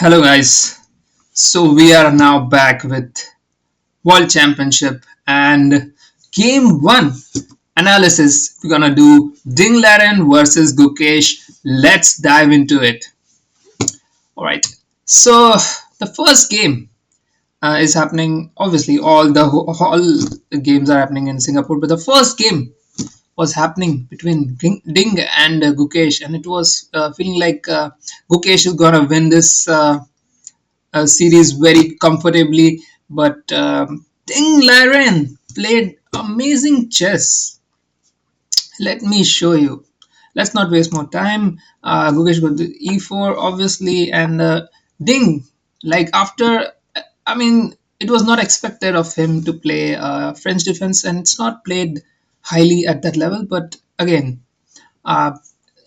Hello guys. So we are now back with World Championship and Game 1 analysis. We're gonna do LIREN versus Gukesh. Let's dive into it. Alright. So the first game is happening. Obviously, all games are happening in Singapore, but the first game was happening between Ding and Gukesh, and it was feeling like Gukesh is gonna win this series very comfortably. But Ding Liren played amazing chess. Let me show you. Let's not waste more time. Gukesh got to e4, obviously, and Ding, like after, I mean, it was not expected of him to play French defense, and it's not played highly at that level. But again, uh,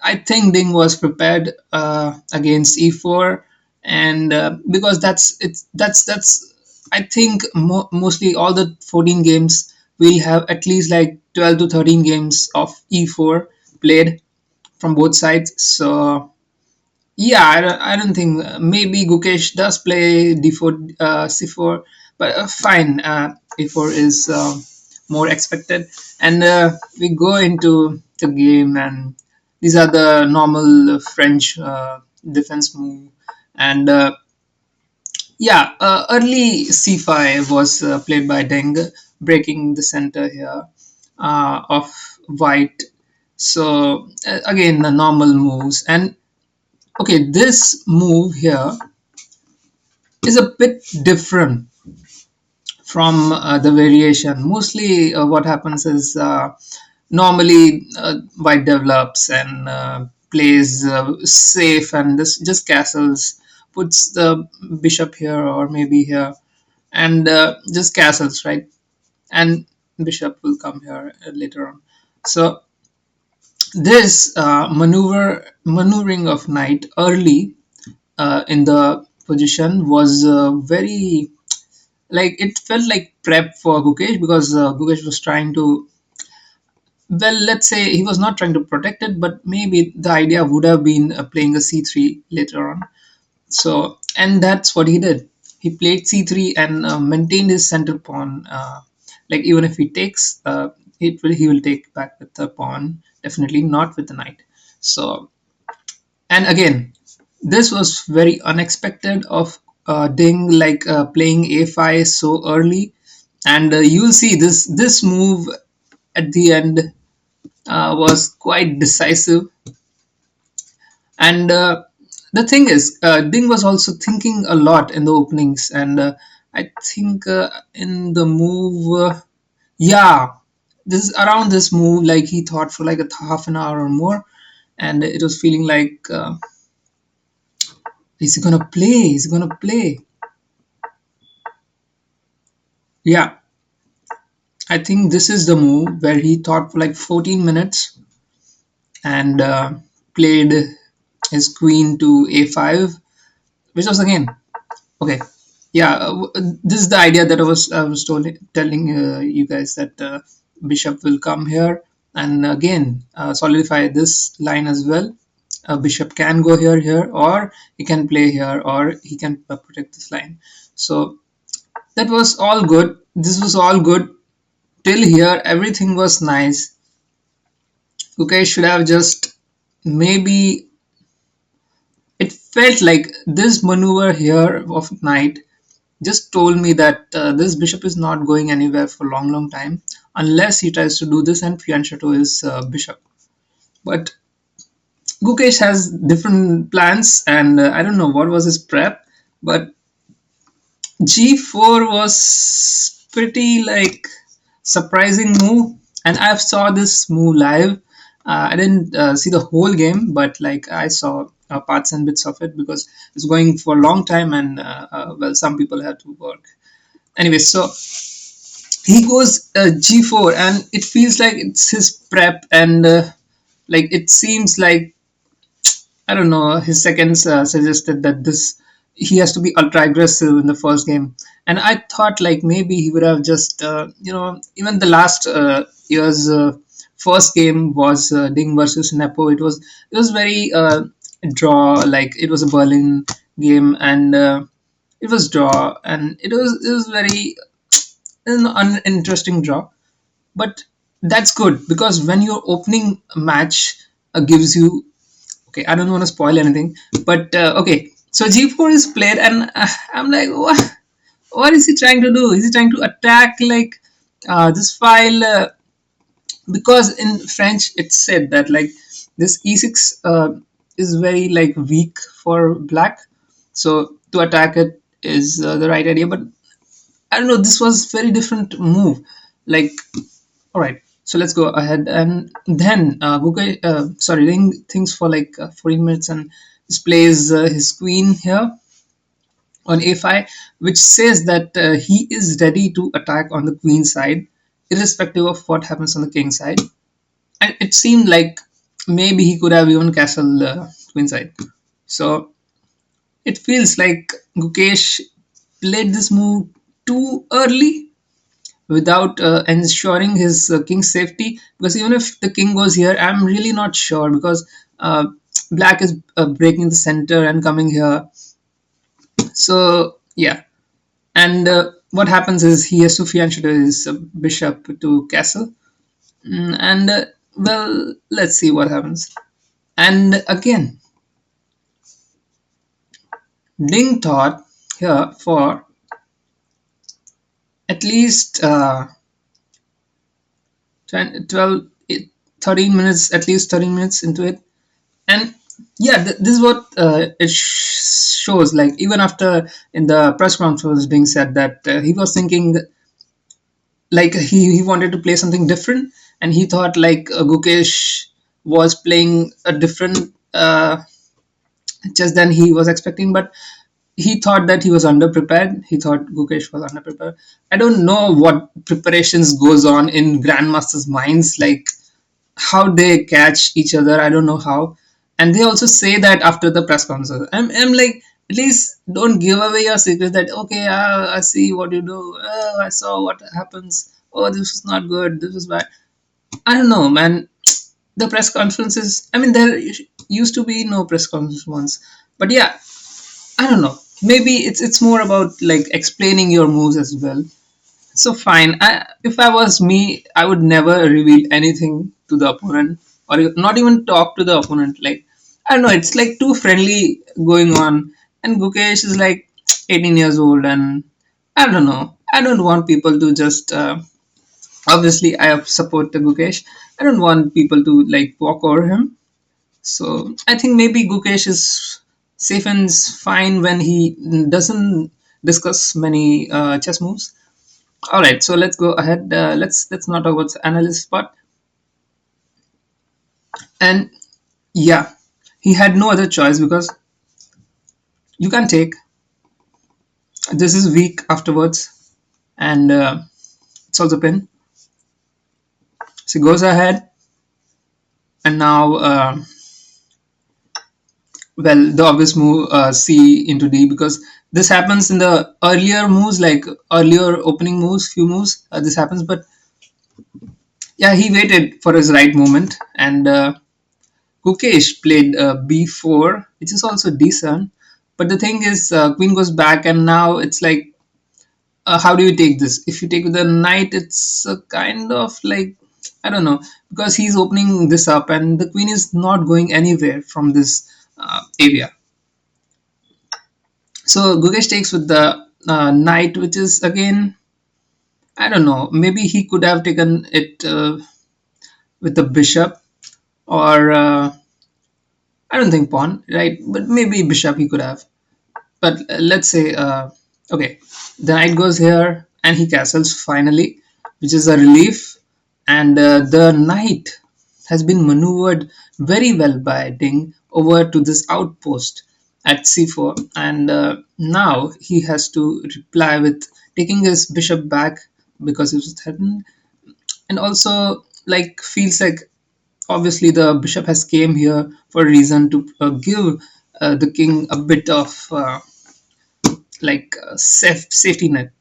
I think Ding was prepared against e4, and because that's I think mostly all the 14 games will have at least like 12 to 13 games of e4 played from both sides. So yeah, I don't think maybe Gukesh does play d4 c4, but fine. E4 is more expected, and we go into the game, and these are the normal French defense move, and yeah, early c5 was played by Deng, breaking the center here of white. So again, the normal moves, and okay, this move here is a bit different from the variation. Mostly, what happens is normally white develops and plays safe and this just castles, puts the bishop here or maybe here, and just castles, right? And bishop will come here later on. So this maneuvering of knight early in the position was very, like, it felt like prep for Gukesh, because Gukesh was trying to, well, let's say he was not trying to protect it, but maybe the idea would have been playing a c3 later on. So, and that's what he did. He played c3 and maintained his center pawn. Like even if he takes, he will take back with the pawn, definitely not with the knight. So, and again, this was very unexpected of Ding, like playing a5 so early, and you'll see this move at the end was quite decisive. And the thing is, Ding was also thinking a lot in the openings, and I think in the move, yeah, this around this move, like he thought for like a half an hour or more, and it was feeling like he's gonna play, he's gonna play. Yeah, I think this is the move where he thought for like 14 minutes and played his queen to a5, which was again okay. Yeah, this is the idea that I was telling you guys, that bishop will come here and again solidify this line as well. Bishop can go here, or he can play here, or he can protect this line. So that was all good. This was all good till here. Everything was nice. Okay, should have just maybe, it felt like this maneuver here of knight just told me that this bishop is not going anywhere for a long time unless he tries to do this and fianchetto his bishop. But Gukesh has different plans, and I don't know what was his prep, but g4 was pretty like surprising move, and I saw this move live. I didn't see the whole game, but like I saw parts and bits of it because it's going for a long time, and well, some people have to work anyway. So he goes g4, and it feels like it's his prep, and like it seems like, I don't know, his seconds suggested that this he has to be ultra aggressive in the first game, and I thought like maybe he would have just even the last year's first game was Ding versus Nepo. It was very draw, like it was a Berlin game, and it was draw, and it was very an uninteresting draw. But that's good because when your opening match gives you, okay, I don't want to spoil anything, but okay, so G4 is played, and I'm like, what is he trying to do? Is he trying to attack like this file? Because in French it's said that like this e6 is very like weak for black, so to attack it is the right idea. But I don't know, this was very different move. Like, all right, so let's go ahead, and then Gukesh, sorry, doing things for like 14 minutes, and displays his queen here on a5, which says that he is ready to attack on the queen side, irrespective of what happens on the king side. And it seemed like maybe he could have even castled queen side. So it feels like Gukesh played this move too early without ensuring his king's safety. Because even if the king goes here, I'm really not sure, because black is breaking the center and coming here. So yeah, and what happens is he has to fianchet his bishop to castle. And well, let's see what happens. And again, Ding thought here for at least 12, 13 minutes, at least 13 minutes into it. And yeah, this is what it shows. Like, even after in the press conference was being said that he was thinking like he wanted to play something different, and he thought like Gukesh was playing a different chess than he was expecting. But he thought that he was underprepared. He thought Gukesh was underprepared. I don't know what preparations goes on in grandmasters' minds, like how they catch each other. I don't know how. And they also say that after the press conference. I'm like, at least don't give away your secret that, okay, I see what you do. Oh, I saw what happens. Oh, this is not good. This is bad. I don't know, man. The press conferences, I mean, there used to be no press conference once. But yeah, I don't know. Maybe it's more about like explaining your moves as well. So fine. If I was me, I would never reveal anything to the opponent, or not even talk to the opponent. Like, I don't know. It's like too friendly going on, and Gukesh is like 18 years old, and I don't know. I don't want people to just. Obviously, I support the Gukesh. I don't want people to like walk over him. So I think maybe Gukesh is safe and fine when he doesn't discuss many chess moves. All right, so let's go ahead. Let's not talk about the analyst part. And yeah, he had no other choice because you can take this is weak afterwards, and it's also pin. So he goes ahead, and now well, the obvious move C into D, because this happens in the earlier moves, like earlier opening moves, few moves. This happens, but yeah, he waited for his right moment, and Gukesh played b4, which is also decent. But the thing is, queen goes back, and now it's like, how do you take this? If you take with the knight, it's a kind of like, I don't know, because he's opening this up, and the queen is not going anywhere from this area. So Gukesh takes with the knight, which is again, I don't know, maybe he could have taken it with the bishop, or I don't think pawn, right? But maybe bishop he could have. But let's say, okay, the knight goes here and he castles finally, which is a relief. And the knight has been maneuvered very well by Ding over to this outpost at c4, and now he has to reply with taking his bishop back because he was threatened, and also like feels like obviously the bishop has came here for a reason to give the king a bit of like safety net,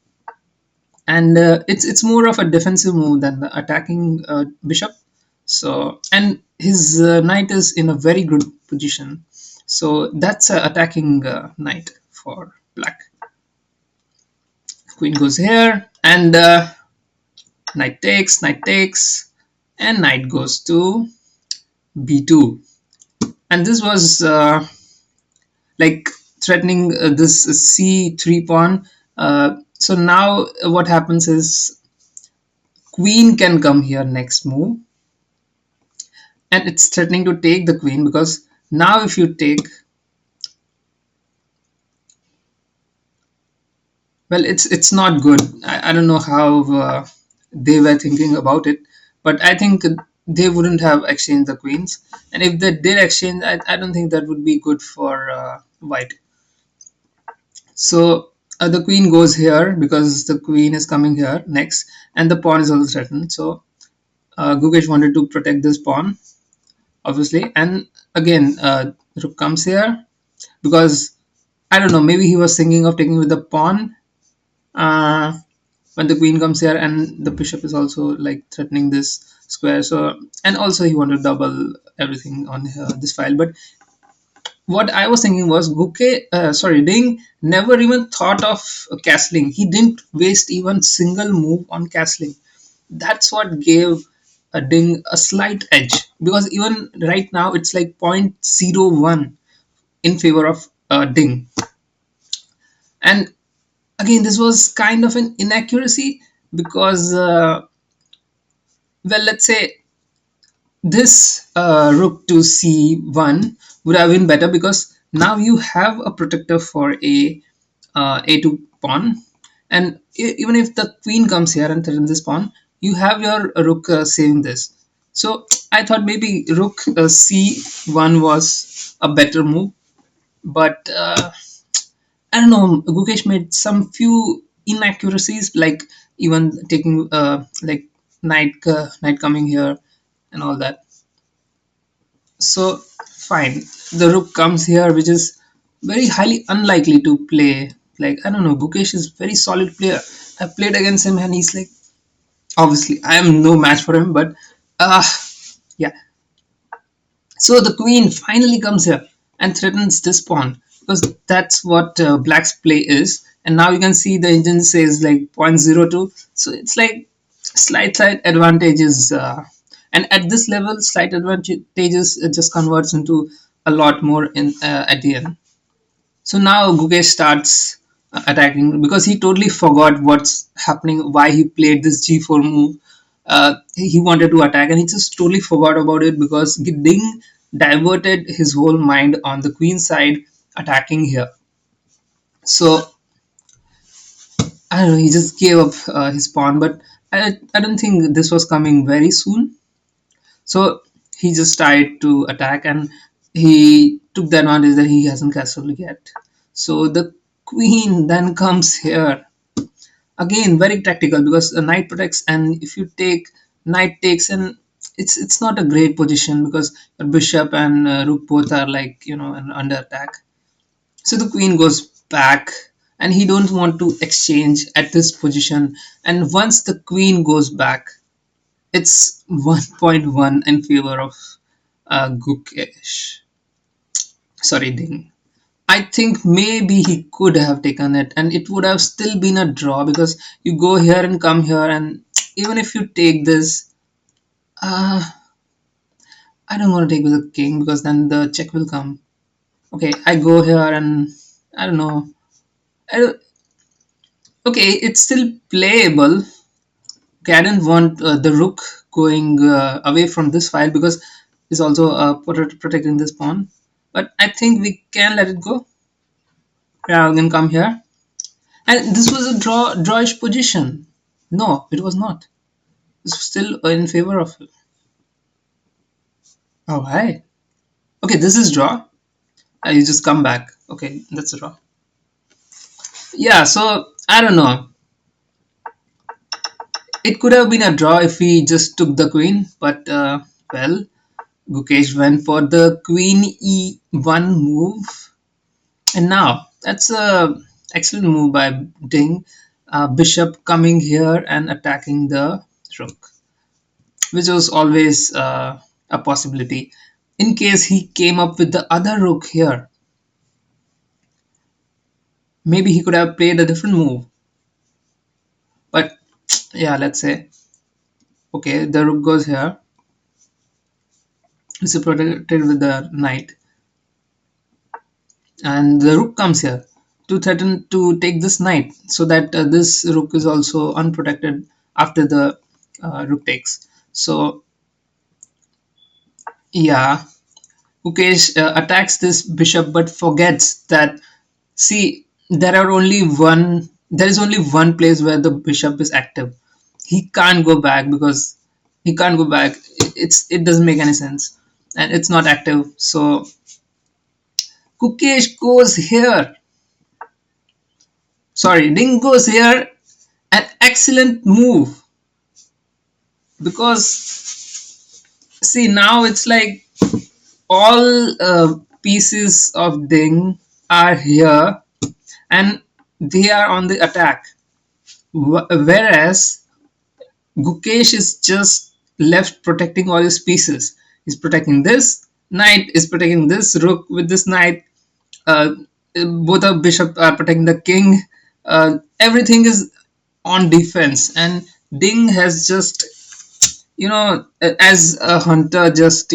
and it's more of a defensive move than the attacking bishop. So, and his knight is in a very good position, So that's a attacking knight for black. Queen goes here, and knight takes, and knight goes to b2. And this was like threatening this c3 pawn. So now what happens is queen can come here next move, and it's threatening to take the queen, because now if you take, well, it's not good. I don't know how they were thinking about it, but I think they wouldn't have exchanged the queens, and if they did exchange, I don't think that would be good for white. So the queen goes here because the queen is coming here next, and the pawn is also threatened. So Gukesh wanted to protect this pawn, obviously, and again rook comes here because I don't know, maybe he was thinking of taking with the pawn uh, when the queen comes here, and the bishop is also like threatening this square. So, and also he wanted to double everything on this file. But what I was thinking was Ding never even thought of castling. He didn't waste even single move on castling. That's what gave Ding a slight edge, because even right now it's like 0.01 in favor of Ding. And again, this was kind of an inaccuracy because, well, let's say this rook to c1 would have been better, because now you have a protector for a2 pawn, and even if the queen comes here and threatens this pawn, you have your rook saving this. So I thought maybe rook c1 was a better move, but I don't know. Gukesh made some few inaccuracies, like even taking like knight coming here and all that. So fine, the rook comes here, which is very highly unlikely to play. Like I don't know, Gukesh is very solid player. I played against him, and he's like, obviously I am no match for him, but uh yeah. So the queen finally comes here and threatens this pawn, because that's what black's play is. And now you can see the engine says like 0.02. So it's like slight advantages. And at this level, slight advantages just converts into a lot more in at the end. So now Gukesh starts attacking, because he totally forgot what's happening, why he played this g4 move. He wanted to attack, and he just totally forgot about it, because Ding diverted his whole mind on the queen side attacking here. So I don't know, he just gave up his pawn, but I don't think this was coming very soon. So he just tried to attack, and he took the advantage that he hasn't castled yet. So the queen then comes here. Again, very tactical, because a knight protects, and if you take, knight takes, and it's not a great position, because your bishop and rook both are like, under attack. So the queen goes back, and he don't want to exchange at this position. And once the queen goes back, it's 1.1 in favor of Gukesh. Sorry, Ding. I think maybe he could have taken it, and it would have still been a draw, because you go here and come here, and even if you take this, uh, I don't want to take with the king, because then the check will come. Okay, I go here, and I don't know. I don't, okay, it's still playable. Okay, I didn't want the rook going away from this file, because it's also protecting this pawn. But I think we can let it go. Yeah, we can come here. And this was a drawish position. No, it was not. It's still in favor of. All right. Okay, this is draw. You just come back. Okay, that's a draw. Yeah, so I don't know. It could have been a draw if we just took the queen, but well, Gukesh went for the queen e1 move, and now that's a excellent move by Ding. Bishop coming here and attacking the rook, which was always a possibility. In case he came up with the other rook here, maybe he could have played a different move. But yeah, let's say, okay, the rook goes here. It's protected with the knight, and the rook comes here to threaten to take this knight, so that this rook is also unprotected after the rook takes. So yeah, Gukesh attacks this bishop but forgets that, see, there is only one place where the bishop is active. He can't go back because he can't go back. It doesn't make any sense, and it's not active. So Gukesh goes here. Sorry, Ding goes here. An excellent move, because see, now it's like all pieces of Ding are here and they are on the attack. Whereas Gukesh is just left protecting all his pieces. He's protecting this knight, is protecting this rook with this knight. Uh, both of bishop are protecting the king. Everything is on defense, and Ding has just, as a hunter, just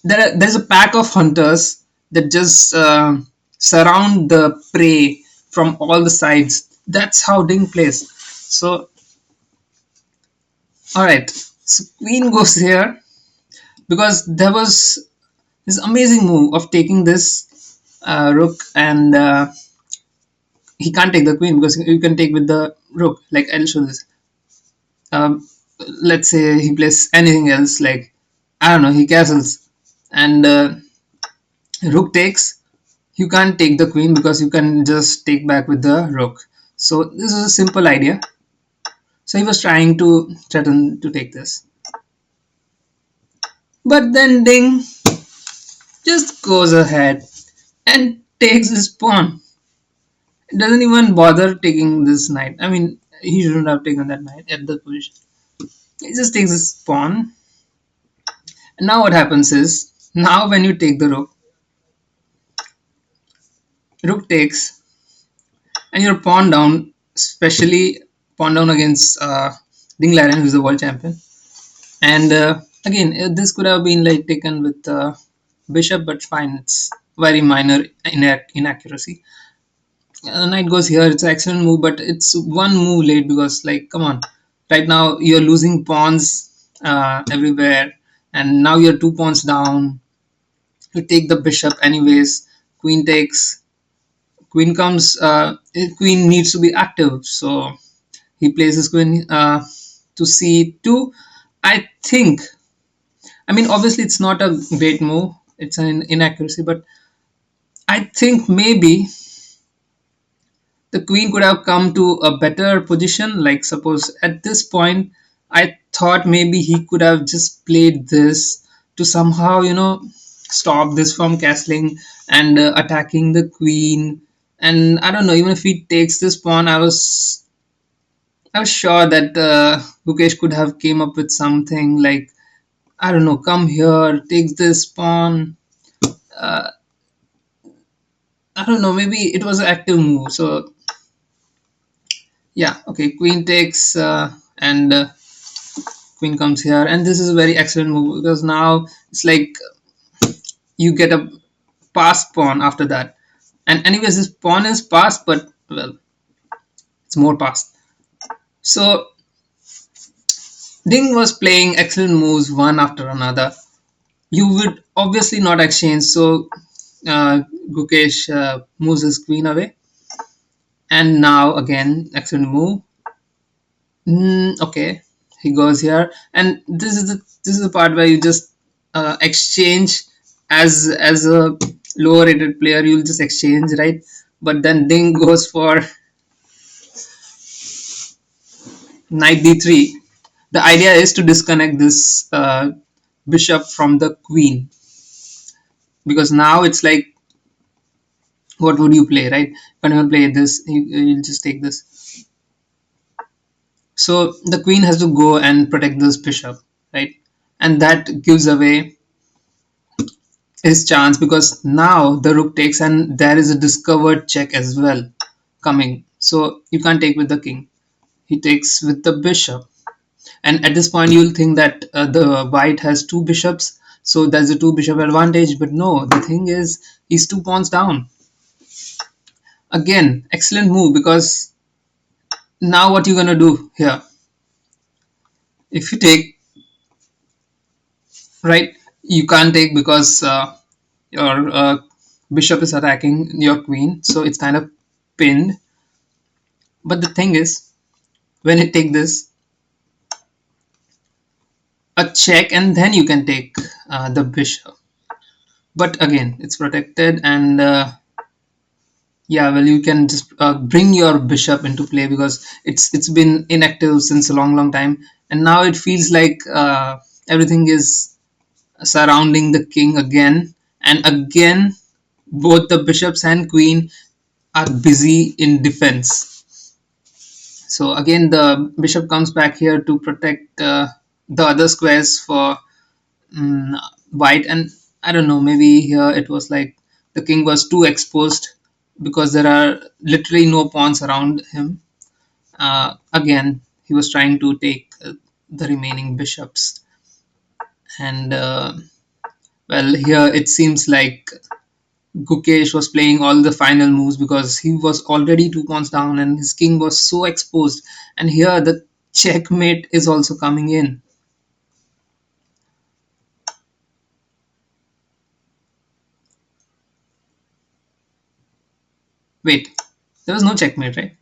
there's a pack of hunters that just surround the prey from all the sides. That's how Ding plays. So, all right. So Queen goes here because there was this amazing move of taking this rook, and he can't take the queen because you can take with the rook. Like, I'll show this. Um, let's say he plays anything else, like, I don't know, he castles, and rook takes. You can't take the queen because you can just take back with the rook. So this is a simple idea. So he was trying to threaten to take this, but then Ding just goes ahead and takes his pawn. It doesn't even bother taking this knight. I mean, he shouldn't have taken that knight at that position. He just takes his pawn. And now what happens is, now when you take the rook, rook takes, and your pawn down, especially pawn down against Ding LIREN, who's the world champion. And again, this could have been like taken with bishop, but fine, it's very minor inaccuracy. Knight goes here. It's an excellent move, but it's one move late because, like, come on, right now you're losing pawns everywhere, and now you're 2 pawns down. You take the bishop anyways. Queen takes. Queen comes. Queen needs to be active, so he places queen to c2. I think. I mean, obviously, it's not a great move. It's an inaccuracy, but I think maybe the queen could have come to a better position. Like, suppose at this point, I thought maybe he could have just played this to somehow, stop this from castling and attacking the queen. And I don't know, even if he takes this pawn, I was sure that Gukesh could have came up with something like, I don't know, come here, takes this pawn. uh, I don't know, maybe it was an active move. So yeah, okay, queen takes, and queen comes here, and this is a very excellent move because now it's like you get a passed pawn after that. And anyways, this pawn is passed, but well, it's more passed. So Ding was playing excellent moves one after another. You would obviously not exchange, so Gukesh moves his queen away, and now again excellent move. Okay, he goes here, and this is the part where you just exchange. As a lower rated player, you'll just exchange, right? But then Ding goes for knight d3. The idea is to disconnect this bishop from the queen, because now it's like, what would you play, right? When you play this, you'll just take this. So the queen has to go and protect this bishop, right? and that gives away his chance because now the rook takes and there is a discovered check as well coming. So you can't take with the king. He takes with the bishop. And at this point, you'll think that the white has two bishops, so there's a two bishop advantage. But no, the thing is, he's two pawns down. Again, excellent move because now what you're gonna do here? If you take right, you can't take because your bishop is attacking your queen, so it's kind of pinned. But the thing is, when you take this, a check, and then you can take the bishop. But again, it's protected, and yeah, well, you can just bring your bishop into play because it's been inactive since a long time, and now it feels like everything is surrounding the king again, and again, both the bishops and queen are busy in defense. So again, the bishop comes back here to protect the other squares for mm, white, and I don't know, maybe here it was like the king was too exposed because there are literally no pawns around him. Again, he was trying to take the remaining bishops, and well, here it seems like Gukesh was playing all the final moves because he was already two pawns down and his king was so exposed. And here the checkmate is also coming in. Wait, there was no checkmate, right?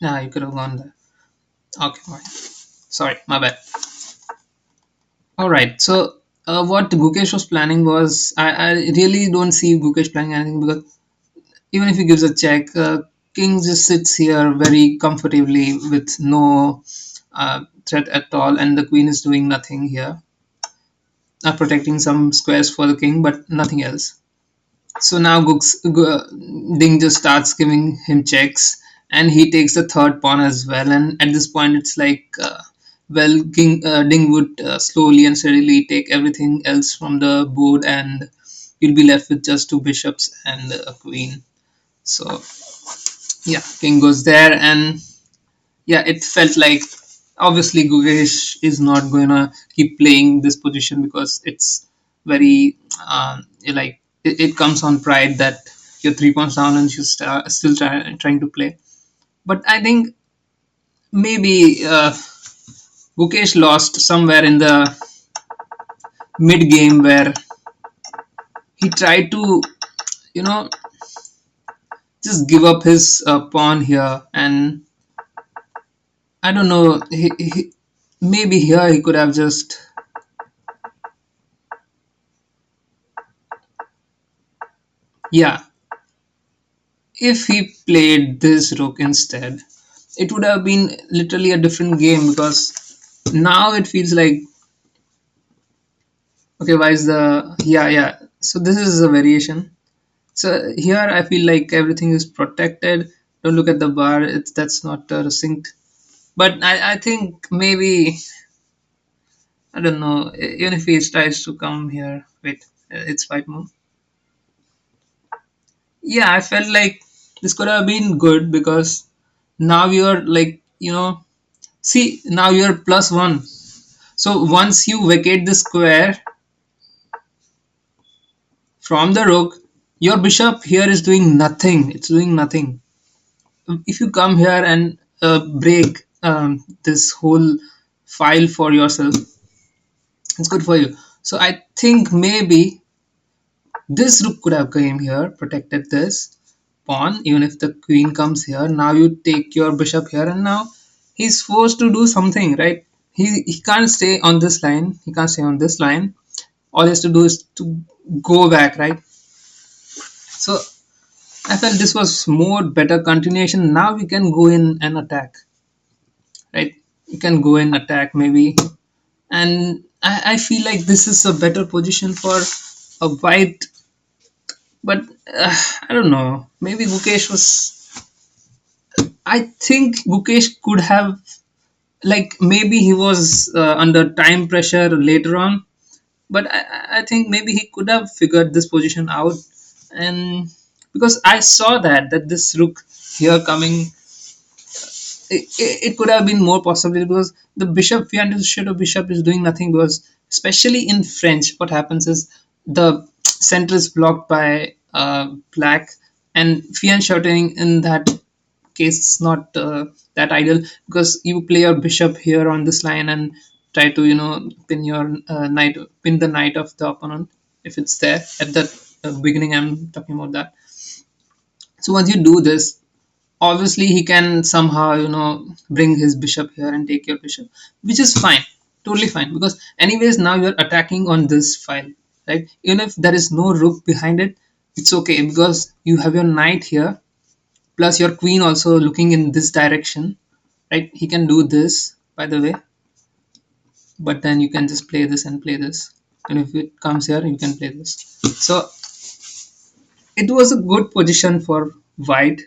Yeah, you could have gone there. Okay, alright. Sorry, my bad. Alright, so what Gukesh was planning was I really don't see Gukesh planning anything because even if he gives a check, King just sits here very comfortably with no threat at all, and the Queen is doing nothing here, protecting some squares for the King, but nothing else. So now Ding just starts giving him checks, and he takes the third pawn as well. And at this point, it's like, well, Ding would slowly and steadily take everything else from the board, and you'll be left with just two bishops and a queen. So yeah, King goes there, and yeah, it felt like obviously Gukesh is not gonna keep playing this position because it's very like it comes on pride that you're three points down and still trying to play. But I think maybe Gukesh lost somewhere in the mid game where he tried to, you know, just give up his pawn here, and I don't know. Maybe here he could have just, yeah, if he played this rook instead, it would have been literally a different game because now it feels like, okay, why is the, yeah. So this is a variation. So here I feel like everything is protected. Don't look at the bar. That's not synced. But I think maybe, I don't know. Even if he tries to come here, wait, it's white move. Yeah, I felt like this could have been good because now you're like, see, now you're +1. So once you vacate the square from the rook, your bishop here is doing nothing. It's doing nothing. If you come here and break this whole file for yourself, it's good for you. So I think maybe this rook could have came here, protected this pawn. Even if the queen comes here, now you take your bishop here, and now he's forced to do something, right? He can't stay on this line. He can't stay on this line. All he has to do is to go back, right? So I felt this was more better continuation. Now we can go in and attack, right? You can go in attack maybe, and I feel like this is a better position for a white. But I don't know. Maybe Gukesh was. I think Gukesh could have Like maybe he was under time pressure later on, but I think maybe he could have figured this position out. And because I saw that this rook here coming, it could have been more possible, because the bishop, we understood, a bishop is doing nothing, because especially in French what happens is the center is blocked by black, and fian shouting in that case is not that ideal, because you play your bishop here on this line and try to pin your pin the knight of the opponent if it's there at the beginning. I'm talking about that. So once you do this, obviously he can somehow bring his bishop here and take your bishop, which is fine, totally fine, because anyways now you're attacking on this file, right? Even if there is no rook behind it, it's okay, because you have your knight here, plus your queen also looking in this direction, right? He can do this, by the way, but then you can just play this and play this, and if it comes here you can play this. So it was a good position for white.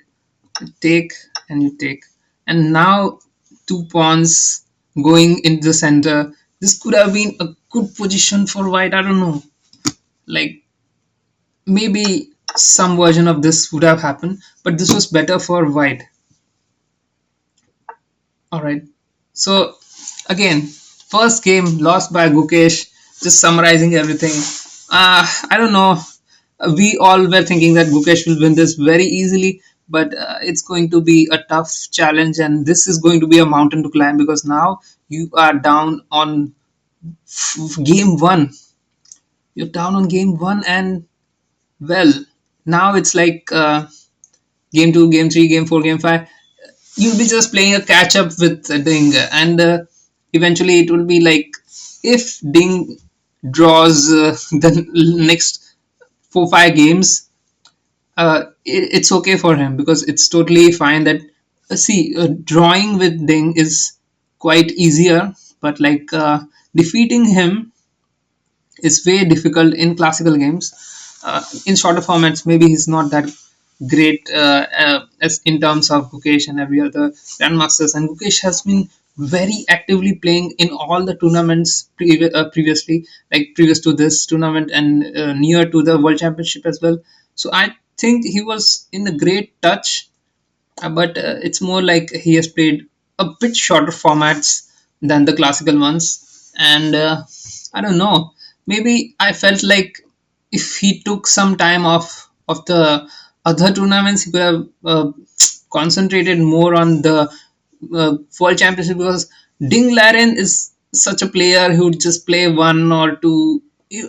Take and you take, and now two pawns going into the center. This could have been a good position for white. I don't know, like maybe some version of this would have happened, but this was better for white. All right. So again, first game lost by Gukesh. Just summarizing everything. I don't know. We all were thinking that Gukesh will win this very easily, but it's going to be a tough challenge, and this is going to be a mountain to climb, because now you are down on game one. You're down on game one, and well, now it's like game two, game three, game four, game five. You'll be just playing a catch up with Ding, and eventually it will be like, if Ding draws the next 4 5 games, it's okay for him, because it's totally fine that see, drawing with Ding is quite easier, but like defeating him is way difficult in classical games. In shorter formats, maybe he's not that great as in terms of Gukesh and every other grandmasters. And Gukesh has been very actively playing in all the tournaments previously, like previous to this tournament and near to the World Championship as well. So I think he was in a great touch, but it's more like he has played a bit shorter formats than the classical ones. And I don't know, maybe I felt like if he took some time off of the other tournaments, he could have concentrated more on the world championship, because Ding Laren is such a player who would just play one or two,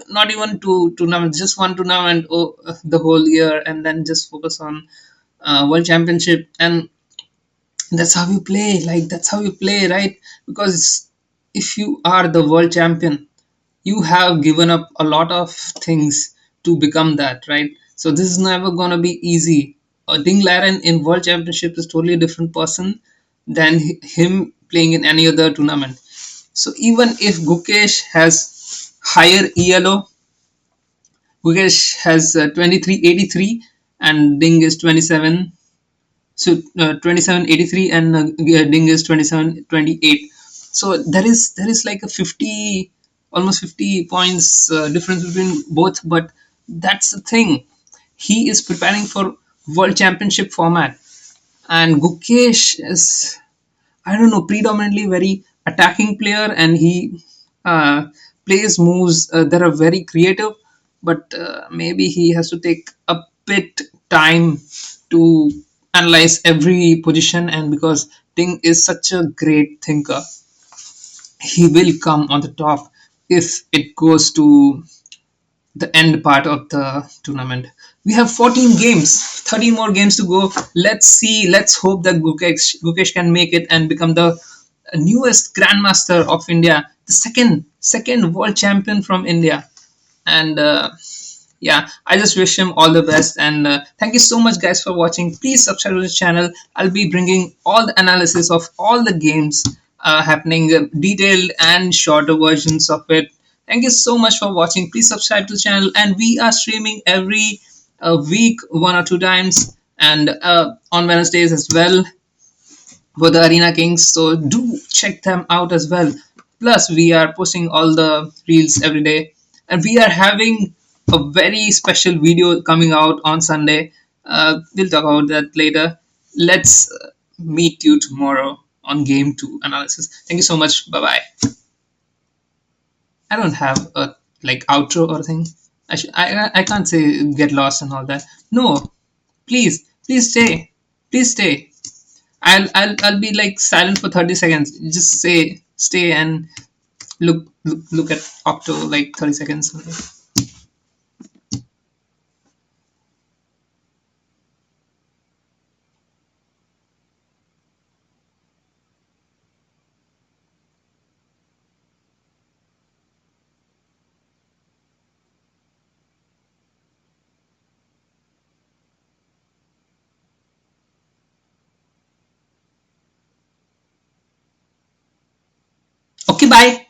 not even two tournaments, just one tournament the whole year, and then just focus on world championship. And that's how you play, like that's how you play, right? Because if you are the world champion, you have given up a lot of things to become that, right? So this is never gonna be easy. Ding Laren in world championship is totally a different person than him playing in any other tournament. So even if Gukesh has higher ELO, Gukesh has 2383 and Ding is 27. So 2783 and Ding is 2728. So there is like a 50, almost 50 points difference between both. But that's the thing, he is preparing for world championship format, and Gukesh is, I don't know, predominantly very attacking player, and he uh, plays moves that are very creative. But maybe he has to take a bit time to analyze every position, and because Ding is such a great thinker, he will come on the top if it goes to the end part of the tournament. We have 14 games, 30 more games to go. Let's see. Let's hope that Gukesh can make it and become the newest Grandmaster of India, the second world champion from India. And yeah, I just wish him all the best. And thank you so much, guys, for watching. Please subscribe to the channel. I'll be bringing all the analysis of all the games happening, detailed and shorter versions of it. Thank you so much for watching. Please subscribe to the channel, and we are streaming every week, 1 or 2 times, and on Wednesdays as well. were the Arena Kings. So do check them out as well. Plus, we are posting all the reels every day, and we are having a very special video coming out on Sunday. We'll talk about that later. Let's meet you tomorrow on Game 2 analysis. Thank you so much. Bye bye. I don't have a like outro or thing. I can't say get lost and all that. No, please stay, please stay. I'll be like silent for 30 seconds. Just say stay and look at Octo like 30 seconds. Okay, bye.